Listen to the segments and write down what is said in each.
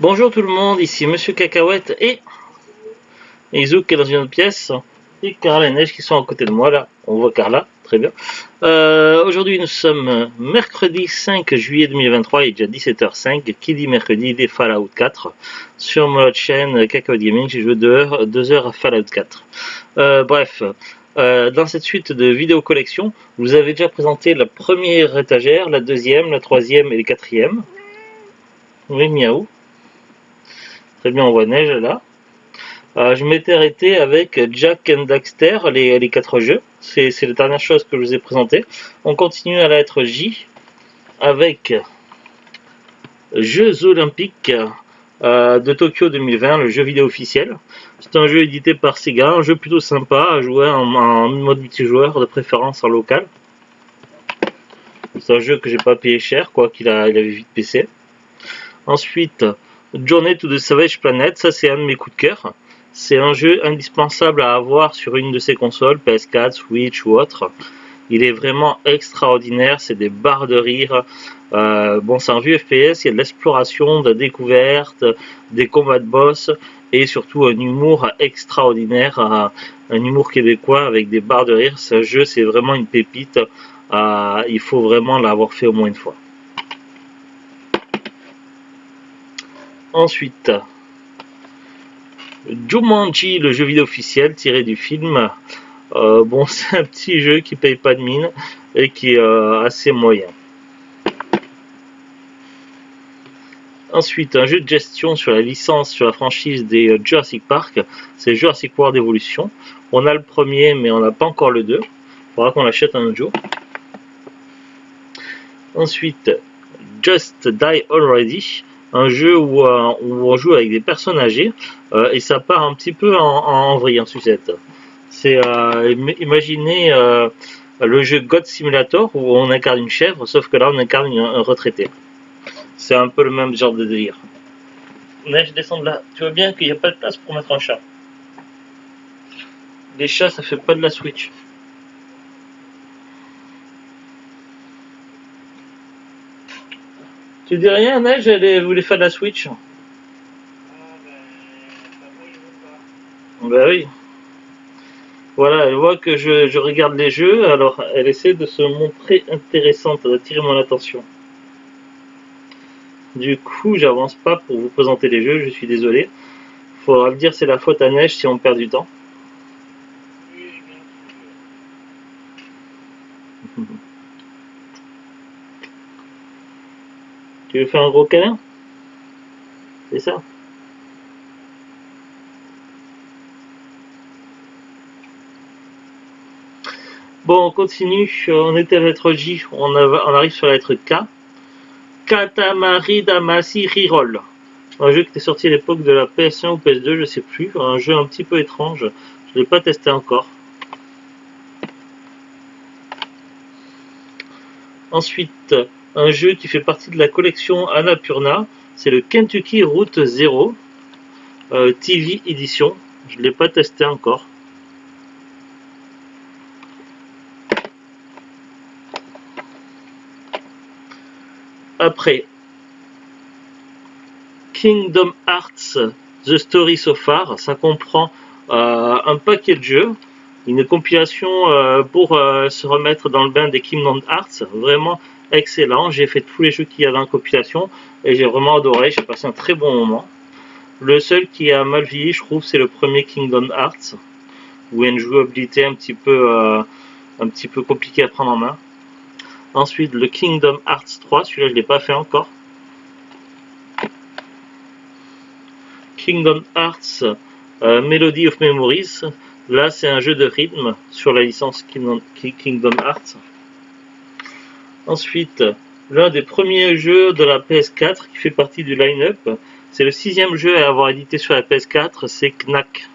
Bonjour tout le monde, ici Monsieur Cacahuète et Zouk qui est dans une autre pièce, et Carla et Neige qui sont à côté de moi là. On voit Carla, très bien. Aujourd'hui nous sommes mercredi 5 juillet 2023, il est déjà 17h05. Qui dit mercredi dit Fallout 4. Sur ma chaîne Cacahuète Gaming, j'ai joué 2 heures à Fallout 4. Bref, dans cette suite de vidéos collection, vous avez déjà présenté la première étagère, la deuxième, la troisième et la quatrième. Oui, miaou. Très bien, on voit Neige là. Je m'étais arrêté avec Jack and Daxter, les 4 jeux. C'est la dernière chose que je vous ai présentée. On continue à la lettre J avec Jeux Olympiques de Tokyo 2020, le jeu vidéo officiel. C'est un jeu édité par Sega, un jeu plutôt sympa à jouer en mode multijoueur, de préférence en local. C'est un jeu que j'ai pas payé cher, quoi qu'il avait vite PC. Ensuite, Journey to the Savage Planet, ça c'est un de mes coups de cœur. C'est un jeu indispensable à avoir sur une de ces consoles, PS4, Switch ou autre. Il est vraiment extraordinaire, c'est des barres de rire. Bon, c'est un vieux FPS, il y a de l'exploration, de la découverte, des combats de boss et surtout un humour extraordinaire, un humour québécois avec des barres de rire. Ce jeu, c'est vraiment une pépite. Il faut vraiment l'avoir fait au moins une fois. Ensuite, Jumanji, le jeu vidéo officiel tiré du film. Bon, c'est un petit jeu qui paye pas de mine et qui est assez moyen. Ensuite, un jeu de gestion sur la licence, sur la franchise des Jurassic Park, c'est Jurassic World Evolution. On a le premier, mais on n'a pas encore le 2. Il faudra qu'on l'achète un autre jour. Ensuite, Just Die Already, un jeu où on joue avec des personnes âgées et ça part un petit peu en vrille, en sucette. C'est imaginez le jeu God Simulator où on incarne une chèvre, sauf que là on incarne un retraité. C'est un peu le même genre de délire. Neige, descends de là. Tu vois bien qu'il n'y a pas de place pour mettre un chat. Les chats, ça fait pas de la Switch. Tu dis rien, Neige, elle voulait faire de la Switch. Ben oui. Voilà, elle voit que je regarde les jeux, alors elle essaie de se montrer intéressante, d'attirer mon attention. Du coup, j'avance pas pour vous présenter les jeux, je suis désolé. Faudra le dire, c'est la faute à Neige si on perd du temps. Tu veux faire un gros câlin? C'est ça? Bon, on continue. On était à la lettre J, on arrive sur la lettre K. Katamari Damacy Reroll. Un jeu qui était sorti à l'époque de la PS1 ou PS2, je sais plus. Un jeu un petit peu étrange. Je ne l'ai pas testé encore. Ensuite, un jeu qui fait partie de la collection Annapurna, c'est le Kentucky Route Zero TV Edition. Je ne l'ai pas testé encore. Après, Kingdom Hearts The Story So Far, ça comprend un paquet de jeux, une compilation pour se remettre dans le bain des Kingdom Hearts, vraiment excellent. J'ai fait tous les jeux qu'il y a dans la compilation et j'ai vraiment adoré, j'ai passé un très bon moment. Le seul qui a mal vieilli, je trouve, c'est le premier Kingdom Hearts, où il y a une jouabilité un petit peu compliquée à prendre en main. Ensuite, le Kingdom Hearts 3, celui-là je ne l'ai pas fait encore. Kingdom Hearts Melody of Memories, là c'est un jeu de rythme sur la licence Kingdom Hearts. Ensuite, l'un des premiers jeux de la PS4 qui fait partie du line-up, c'est le 6e jeu à avoir édité sur la PS4, c'est Knack.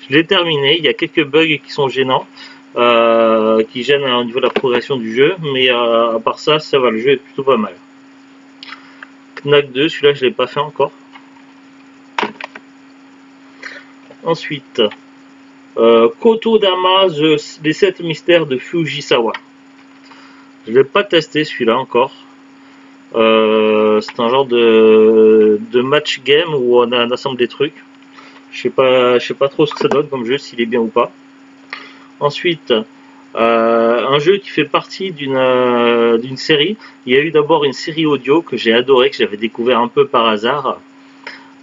Je l'ai terminé, il y a quelques bugs qui sont gênants, qui gênent au niveau de la progression du jeu, mais à part ça, ça va, le jeu est plutôt pas mal. Knack 2, celui-là je ne l'ai pas fait encore. Ensuite, Kotodama, les 7 mystères de Fujisawa. Je ne l'ai pas testé celui-là encore. C'est un genre de match game où on assemble des trucs. Je sais pas trop ce que ça donne comme jeu, s'il est bien ou pas. Ensuite, un jeu qui fait partie d'une série. Il y a eu d'abord une série audio que j'ai adoré, que j'avais découvert un peu par hasard.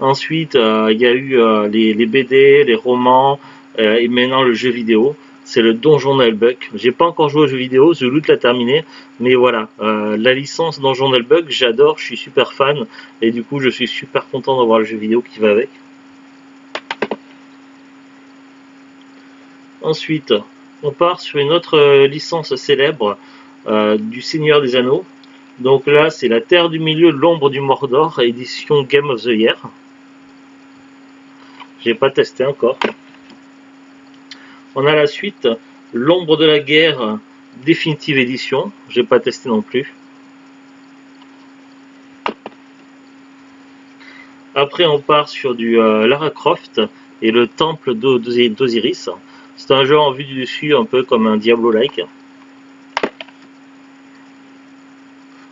Ensuite, il y a eu les BD, les romans, et maintenant le jeu vidéo. C'est le Donjon Nullbuck. J'ai pas encore joué au jeu vidéo, The Loot l'a terminé, mais voilà, la licence Donjon Nullbuck, j'adore, je suis super fan, et du coup je suis super content d'avoir le jeu vidéo qui va avec. Ensuite, on part sur une autre licence célèbre du Seigneur des Anneaux. Donc là, c'est La Terre du Milieu, l'Ombre du Mordor, édition Game of the Year. J'ai pas testé encore. On a la suite, L'Ombre de la Guerre, Définitive Édition. J'ai pas testé non plus. Après, on part sur du Lara Croft et le Temple d'Osiris. C'est un jeu en vue du dessus, un peu comme un Diablo-like.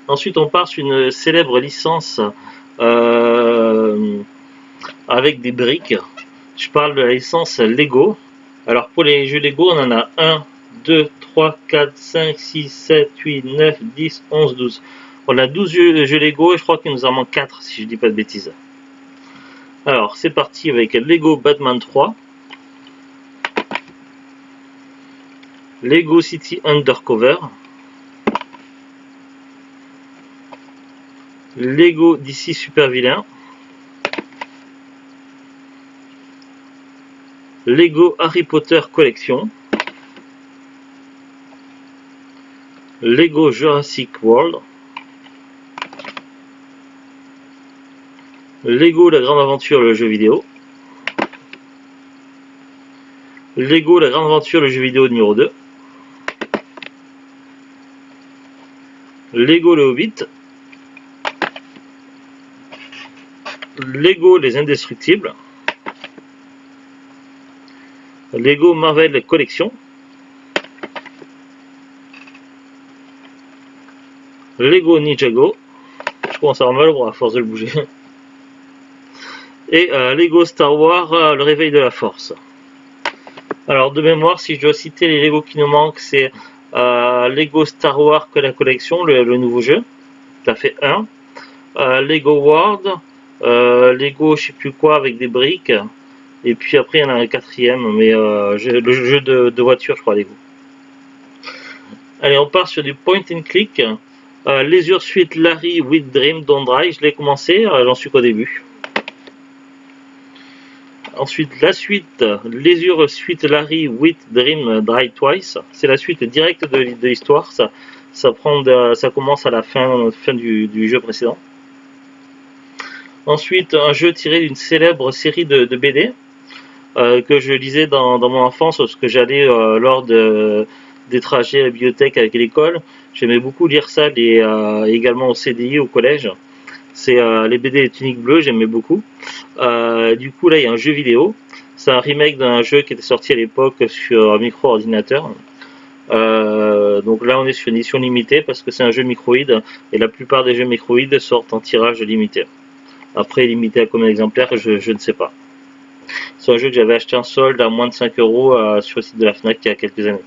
Ensuite, on part sur une célèbre licence avec des briques. Je parle de la licence Lego. Alors, pour les jeux Lego, on en a 1, 2, 3, 4, 5, 6, 7, 8, 9, 10, 11, 12. On a 12 jeux Lego et je crois qu'il nous en manque 4 si je dis pas de bêtises. Alors, c'est parti avec Lego Batman 3. Lego City Undercover. Lego DC Super Vilain. Lego Harry Potter Collection. Lego Jurassic World. Lego La Grande Aventure, le jeu vidéo. Lego La Grande Aventure, le jeu vidéo numéro 2. Lego Le Hobbit. Lego Les Indestructibles. Lego Marvel Collection. Lego Ninjago. Je commence à avoir mal au bras à force de le bouger. Et Lego Star Wars, le réveil de la force. Alors de mémoire, si je dois citer les Lego qui nous manquent, c'est Lego Star Wars que la collection, le nouveau jeu. Ça fait 1. Lego World, Lego je sais plus quoi avec des briques. Et puis après il y en a un quatrième, mais le jeu de voiture je crois Lego. Allez, on part sur du point and click. Leisure Suite Larry with Dream Don't Dry, je l'ai commencé, j'en suis qu'au début. Ensuite, la suite, Leisure Suite Larry with Dream Dry Twice. C'est la suite directe de l'histoire. Ça commence à la fin du jeu précédent. Ensuite, un jeu tiré d'une célèbre série de BD que je lisais dans mon enfance, parce que j'allais lors des trajets à la bibliothèque avec l'école. J'aimais beaucoup lire ça, également au CDI, au collège. C'est les BD des Tuniques Bleues, j'aimais beaucoup. Du coup, là, il y a un jeu vidéo. C'est un remake d'un jeu qui était sorti à l'époque sur un micro-ordinateur. Donc là, on est sur une édition limitée parce que c'est un jeu microïde et la plupart des jeux microïdes sortent en tirage limité. Après, limité à combien d'exemplaires, je ne sais pas. C'est un jeu que j'avais acheté en solde à moins de 5 € sur le site de la Fnac il y a quelques années.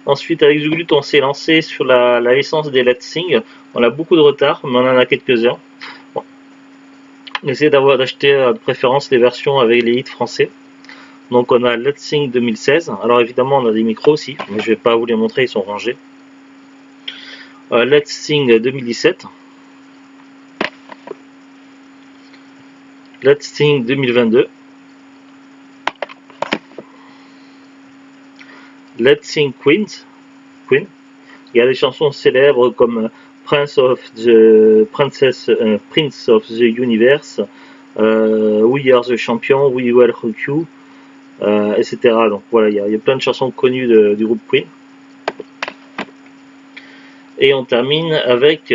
Ensuite, avec Zuglut, on s'est lancé sur la licence des Let's Sing. On a beaucoup de retard, mais on en a quelques-uns. Bon. On essaie d'acheter de préférence les versions avec les hits français. Donc on a Let's Sing 2016. Alors évidemment, on a des micros aussi, mais je ne vais pas vous les montrer, ils sont rangés. Let's Sing 2017. Let's Sing 2022. Let's Sing Queen. Il y a des chansons célèbres comme Prince of the Universe, We Are the Champion, We Will Rock You, etc. Donc voilà, il y a plein de chansons connues du groupe Queen. Et on termine avec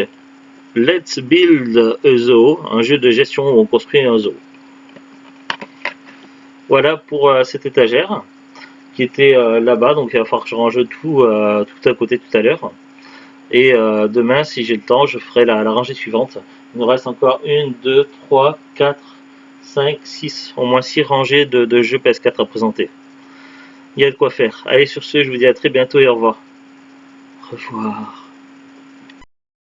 Let's Build a Zoo, un jeu de gestion où on construit un zoo. Voilà pour cette étagère qui était là-bas, donc il va falloir que je range tout à côté tout à l'heure. Et demain, si j'ai le temps, je ferai la rangée suivante. Il nous reste encore 1, 2, 3, 4, 5, 6, au moins 6 rangées de jeux PS4 à présenter. Il y a de quoi faire. Allez, sur ce, je vous dis à très bientôt et au revoir. Au revoir.